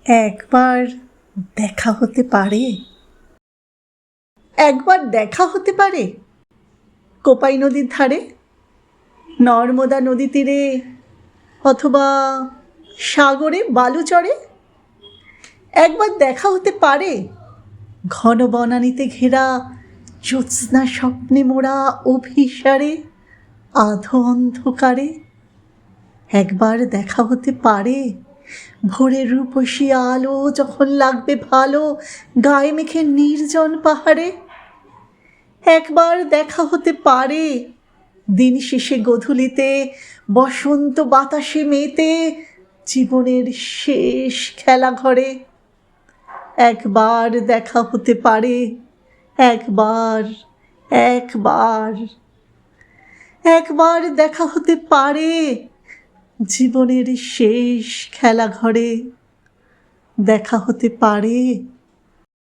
একবার দেখা হতে পারে? একবার দেখা হতে পারে কোপাই নদীর ধারে, নর্মদা নদী তীরে, অথবা সাগরে বালুচরে? একবার দেখা হতে পারে ঘন বনানীতে ঘেরা জ্যোৎস্না স্বপ্নে মোড়া অভিসারে, আধো অন্ধকারে? একবার দেখা হতে পারে ভোরের রূপসী আলো যখন লাগবে ভালো গায়ে মেখে নির্জন পাহাড়ে? একবার দেখা হতে পারে দিন শেষে গধূলিতে বসন্ত বাতাসে মেতে জীবনের শেষ খেলা ঘরে? একবার দেখা হতে পারে, একবার, একবার, একবার দেখা হতে পারে জীবনের শেষ খেলা ঘরে? দেখা হতে পারে